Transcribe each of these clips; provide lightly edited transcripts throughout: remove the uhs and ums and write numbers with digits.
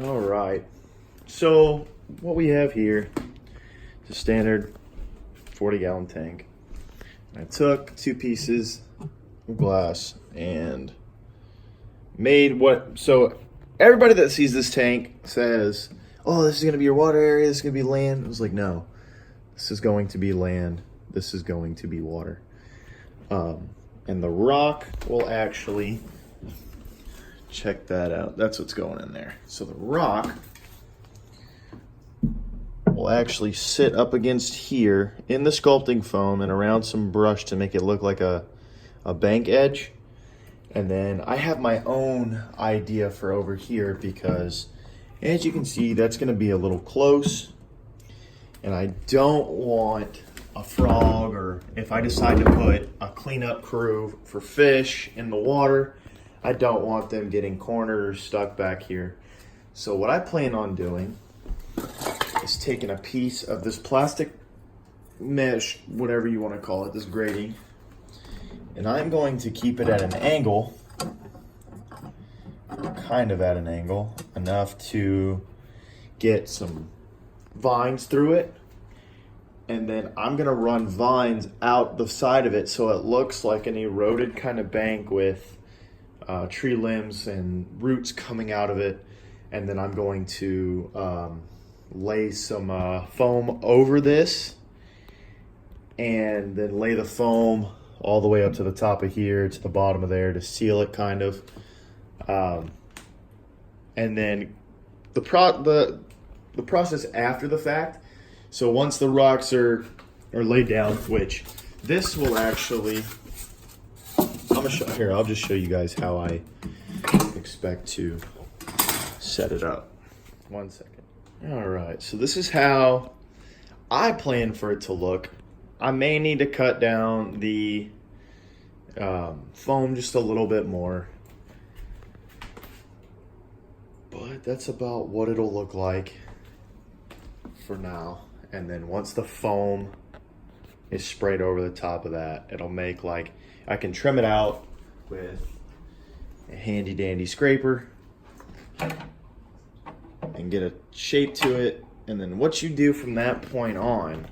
All right, so what we have here is a standard 40-gallon tank. I took 2 pieces of glass and made so everybody that sees this tank says, oh, this is going to be your water area, this is going to be land. I was like, no, this is going to be land, this is going to be water. And the rock will actually, check that out, that's what's going in there. So the rock will actually sit up against here in the sculpting foam and around some brush to make it look like a bank edge. And then I have my own idea for over here because, as you can see, that's going to be a little close. And I don't want a frog, or if I decide to put a cleanup crew for fish in the water, I don't want them getting cornered or stuck back here. So what I plan on doing is taking a piece of this plastic mesh, whatever you want to call it, this grating, and I'm going to keep it at an angle, kind of at an angle, enough to get some vines through it. And then I'm going to run vines out the side of it so it looks like an eroded kind of bank with tree limbs and roots coming out of it. And then I'm going to lay some foam over this, and then lay the foam all the way up to the top of here to the bottom of there to seal it, kind of. And then the process after the fact. So once the rocks are laid down, which this will actually, I'll just show you guys how I expect to set it up. 1 second. All right, so this is how I plan for it to look. I may need to cut down the foam just a little bit more, but that's about what it'll look like for now. And then once the foam is sprayed over the top of that, it'll make like, I can trim it out with a handy dandy scraper and get a shape to it. And then what you do from that point on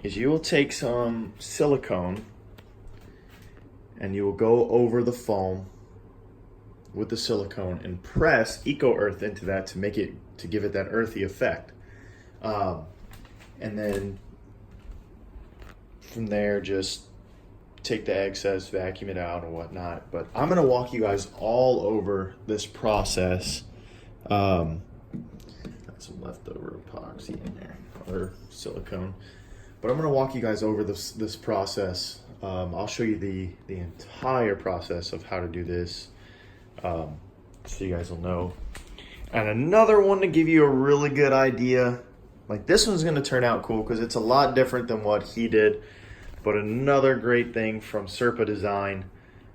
is you will take some silicone and you will go over the foam with the silicone and press Eco Earth into that to make it, to give it that earthy effect. And then from there, just take the excess, vacuum it out and whatnot. But I'm gonna walk you guys all over this process. Got some leftover epoxy in there, or silicone. But I'm gonna walk you guys over this process. I'll show you the entire process of how to do this, so you guys will know. And another one to give you a really good idea, like this one's gonna turn out cool because it's a lot different than what he did. But another great thing from Serpa Design,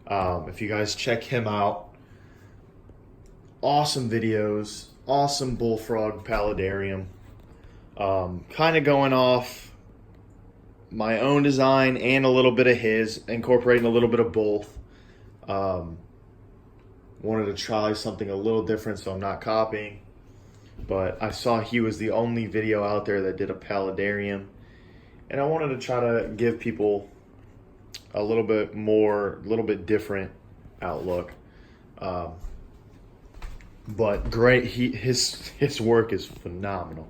if you guys check him out, awesome videos, awesome Bullfrog Paladarium. Kind of going off my own design and a little bit of his, incorporating a little bit of both. Wanted to try something a little different, so I'm not copying. But I saw he was the only video out there that did a paludarium, and I wanted to try to give people a little bit different outlook. But great, his work is phenomenal.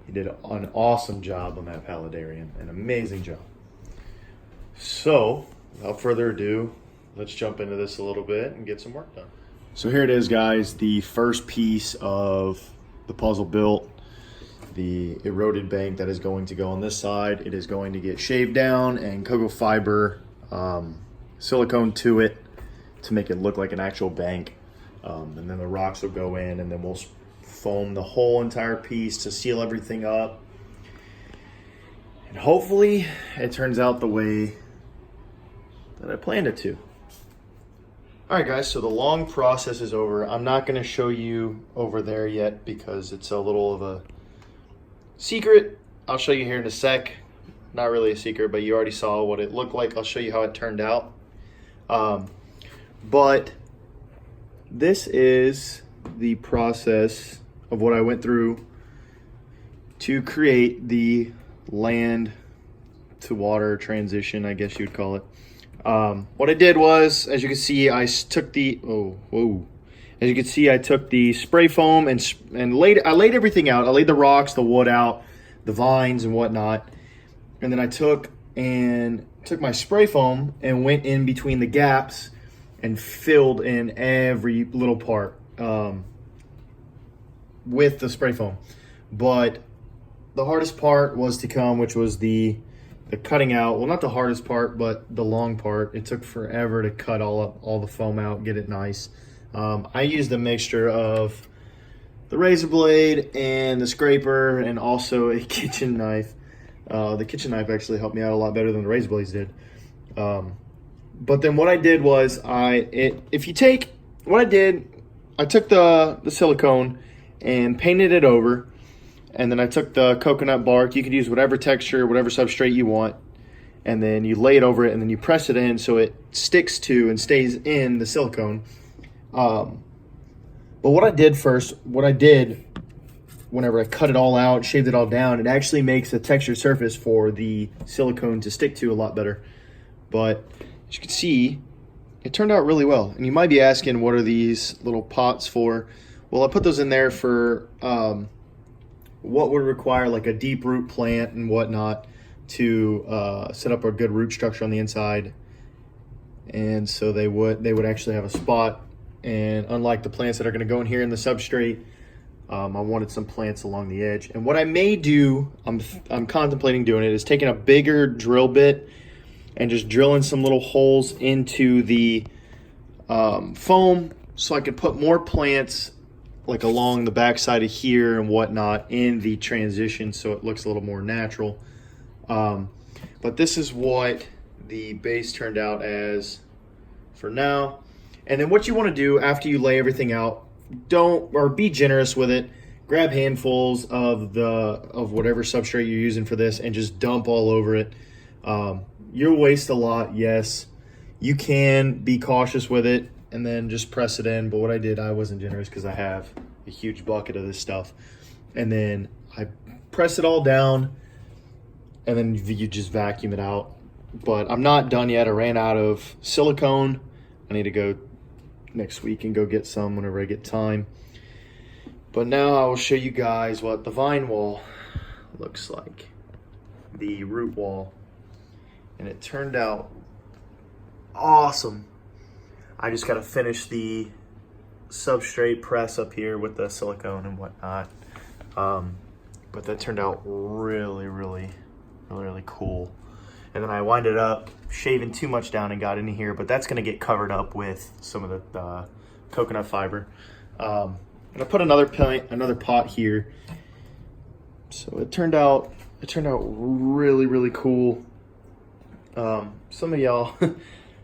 He did an awesome job on that paludarium, an amazing job. So without further ado, let's jump into this a little bit and get some work done. So here it is, guys, the first piece of the puzzle built. The eroded bank that is going to go on this side. It is going to get shaved down and cocoa fiber silicone to it to make it look like an actual bank. And then the rocks will go in, and then we'll foam the whole entire piece to seal everything up. And hopefully it turns out the way that I planned it to. All right, guys, so the long process is over. I'm not going to show you over there yet because it's a little of a secret. I'll show you here in a sec. Not really a secret, but you already saw what it looked like. I'll show you how it turned out. But this is the process of what I went through to create the land to water transition, I guess you'd call it. What I did was, as you can see, I took the As you can see, I took the spray foam and I laid everything out. I laid the rocks, the wood out, the vines and whatnot, and then I took my spray foam and went in between the gaps and filled in every little part with the spray foam. But the hardest part was to come, which was the cutting out. Well, not the hardest part, but the long part. It took forever to cut all the foam out, get it nice. I used a mixture of the razor blade and the scraper and also a kitchen knife. The kitchen knife actually helped me out a lot better than the razor blades did. But then what I did was I took the silicone and painted it over, and then I took the coconut bark. You could use whatever texture, whatever substrate you want, and then you lay it over it, and then you press it in so it sticks to and stays in the silicone. But what I did whenever I cut it all out, shaved it all down, it actually makes a textured surface for the silicone to stick to a lot better. But as you can see, it turned out really well. And you might be asking, what are these little pots for? Well, I put those in there for what would require like a deep root plant and whatnot to set up a good root structure on the inside. And so they would actually have a spot. And unlike the plants that are going to go in here in the substrate, I wanted some plants along the edge. And what I may do, I'm contemplating doing it, is taking a bigger drill bit and just drilling some little holes into the foam so I could put more plants like along the backside of here and whatnot in the transition so it looks a little more natural. But this is what the base turned out as for now. And then what you want to do after you lay everything out, be generous with it. Grab handfuls of whatever substrate you're using for this and just dump all over it. You'll waste a lot, yes. You can be cautious with it and then just press it in. But what I did, I wasn't generous because I have a huge bucket of this stuff. And then I press it all down and then you just vacuum it out. But I'm not done yet. I ran out of silicone. I need to go next week and go get some whenever I get time. But now I will show you guys what the vine wall looks like, the root wall, and it turned out awesome. I just got to finish the substrate press up here with the silicone and whatnot, but that turned out really cool. And then I winded up shaving too much down and got into here, but that's going to get covered up with some of the coconut fiber. And I put another pot here. So it turned out really cool. Some of y'all,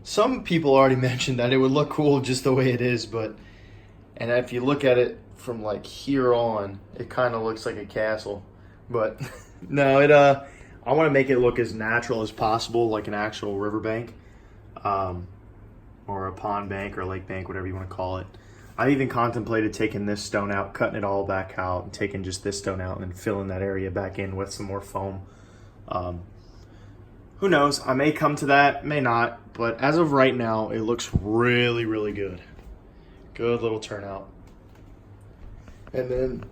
some people already mentioned that it would look cool just the way it is, and if you look at it from like here on, it kind of looks like a castle. But no, I want to make it look as natural as possible, like an actual riverbank, or a pond bank or lake bank, whatever you want to call it. I even contemplated taking this stone out, cutting it all back out, and taking just this stone out and then filling that area back in with some more foam. Who knows? I may come to that, may not, but as of right now, it looks really good. Good little turnout. And then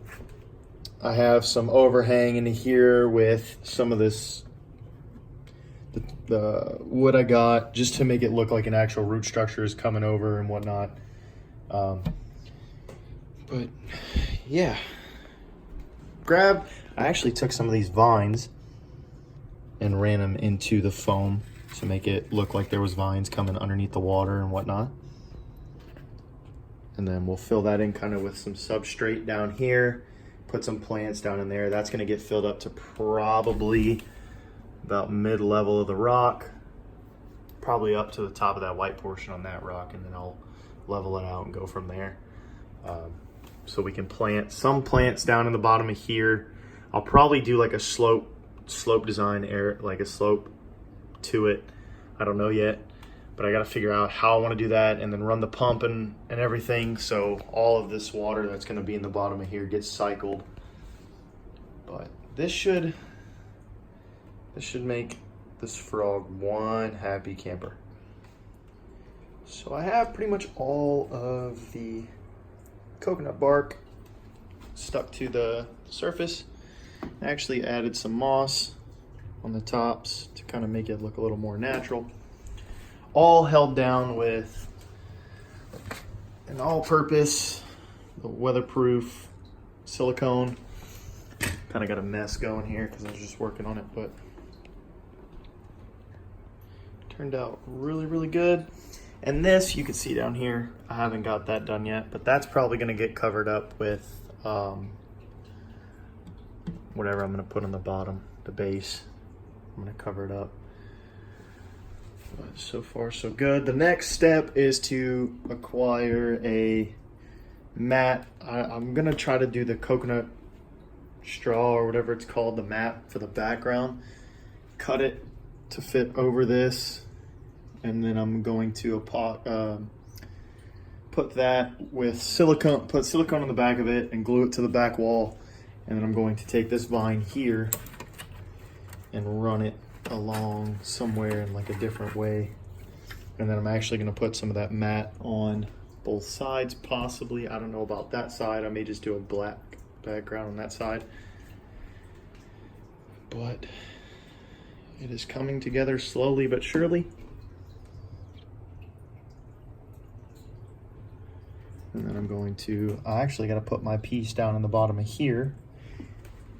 I have some overhang in here with some of the wood I got just to make it look like an actual root structure is coming over and whatnot. But yeah, I actually took some of these vines and ran them into the foam to make it look like there was vines coming underneath the water and whatnot. And then we'll fill that in kind of with some substrate down here. Put some plants down in there. That's going to get filled up to probably about mid-level of the rock, probably up to the top of that white portion on that rock, and then I'll level it out and go from there. So we can plant some plants down in the bottom of here. I'll probably do like a slope design, like a slope to it. I don't know yet. but I got to figure out how I want to do that and then run the pump and everything. So all of this water that's going to be in the bottom of here gets cycled. But this should make this frog one happy camper. So I have pretty much all of the coconut bark stuck to the surface. I actually added some moss on the tops to kind of make it look a little more natural. All held down with an all-purpose, weatherproof silicone. Kind of got a mess going here because I was just working on it, but turned out really, really good. And this, you can see down here, I haven't got that done yet, but that's probably going to get covered up with whatever I'm going to put on the bottom, the base. I'm going to cover it up. But so far, so good. The next step is to acquire a mat. I'm going to try to do the coconut straw or whatever it's called, the mat for the background. Cut it to fit over this. And then I'm going to put that with silicone, put silicone on the back of it and glue it to the back wall. And then I'm going to take this vine here and run it along somewhere in like a different way. And then I'm actually going to put some of that mat on both sides, possibly. I don't know about that side. I may just do a black background on that side. But it is coming together slowly but surely. And then I'm going to, I actually got to put my piece down in the bottom of here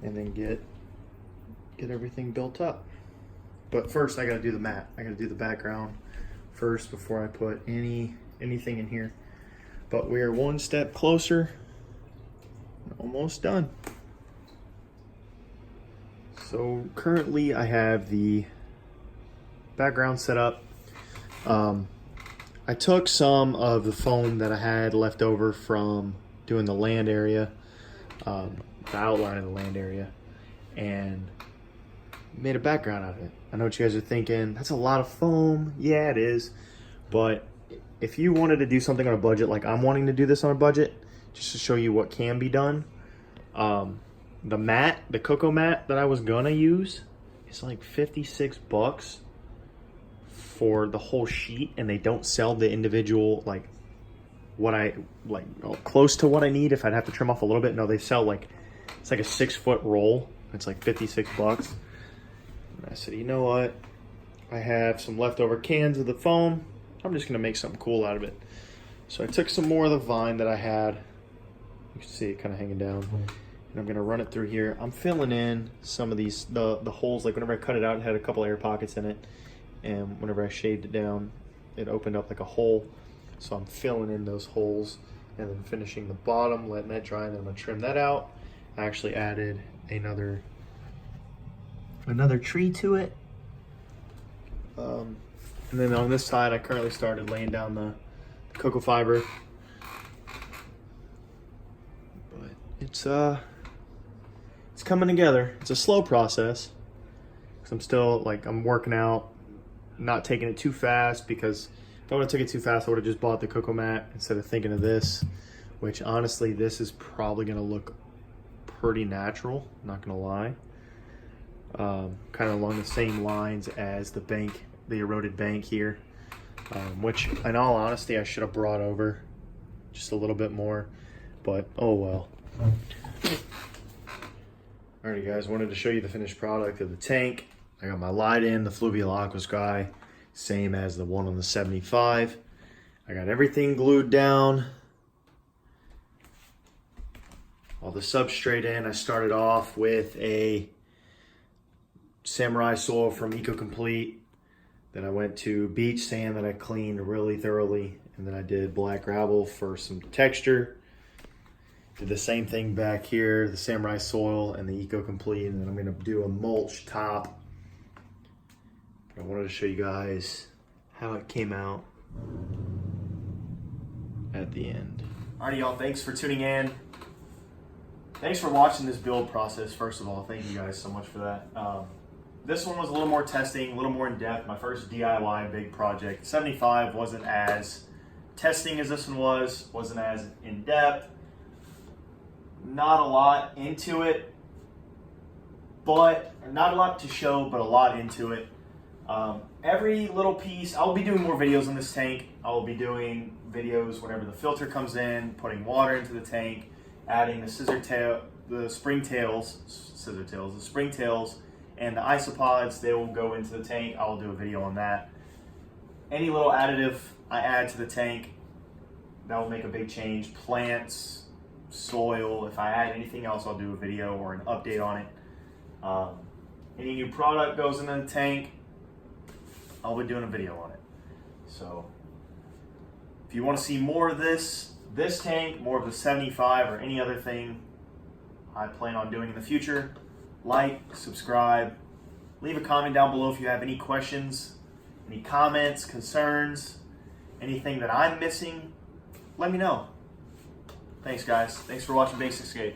and then get everything built up. But first I got to do the mat. I got to do the background first before I put anything in here. But we are one step closer, almost done. So currently I have the background set up. I took some of the foam that I had left over from doing the land area, the outline of the land area, and made a background out of it. I know what you guys are thinking, that's a lot of foam. Yeah, it is. But if you wanted to do something on a budget, like I'm wanting to do this on a budget, just to show you what can be done, the mat, the cocoa mat that I was gonna use is like 56 bucks for the whole sheet, and they don't sell the individual, like what I like close to what I need if I'd have to trim off a little bit. No, they sell like, it's like a 6-foot roll. It's like 56 bucks. And I said, you know what? I have some leftover cans of the foam. I'm just gonna make something cool out of it. So I took some more of the vine that I had. You can see it kind of hanging down. And I'm gonna run it through here. I'm filling in some of these, the holes, like whenever I cut it out, it had a couple air pockets in it. And whenever I shaved it down, it opened up like a hole. So I'm filling in those holes and then finishing the bottom, letting that dry, and then I'm gonna trim that out. I actually added another tree to it. And then on this side, I currently started laying down the cocoa fiber. But it's coming together. It's a slow process. 'Cause I'm still like, I'm working out, not taking it too fast, because if I would have took it too fast, I would have just bought the cocoa mat instead of thinking of this, which honestly, this is probably gonna look pretty natural, not gonna lie. Kind of along the same lines as the bank, the eroded bank here, which in all honesty, I should have brought over just a little bit more, but oh well. Alrighty guys, wanted to show you the finished product of the tank. I got my light in, the Fluvial Aqua Sky, same as the one on the 75. I got everything glued down. All the substrate in. I started off with a Samurai soil from Eco Complete. Then I went to beach sand that I cleaned really thoroughly. And then I did black gravel for some texture. Did the same thing back here, the Samurai soil and the Eco Complete. And then I'm gonna do a mulch top. I wanted to show you guys how it came out at the end. Alrighty y'all, thanks for tuning in. Thanks for watching this build process, first of all. Thank you guys so much for that. this one was a little more testing, a little more in depth. My first DIY big project. 75 wasn't as testing as this one was, wasn't as in depth. Not a lot into it, but not a lot to show, but a lot into it. Every little piece, I'll be doing more videos on this tank. I'll be doing videos whenever the filter comes in, putting water into the tank, adding the spring tails, and the isopods. They will go into the tank. I'll do a video on that. Any little additive I add to the tank, that will make a big change. Plants, soil, if I add anything else, I'll do a video or an update on it. Any new product goes into the tank, I'll be doing a video on it. So if you want to see more of this tank, more of the 75 or any other thing I plan on doing in the future, like, subscribe, leave a comment down below if you have any questions, any comments, concerns, anything that I'm missing, let me know. Thanks guys. Thanks for watching Basic Skate.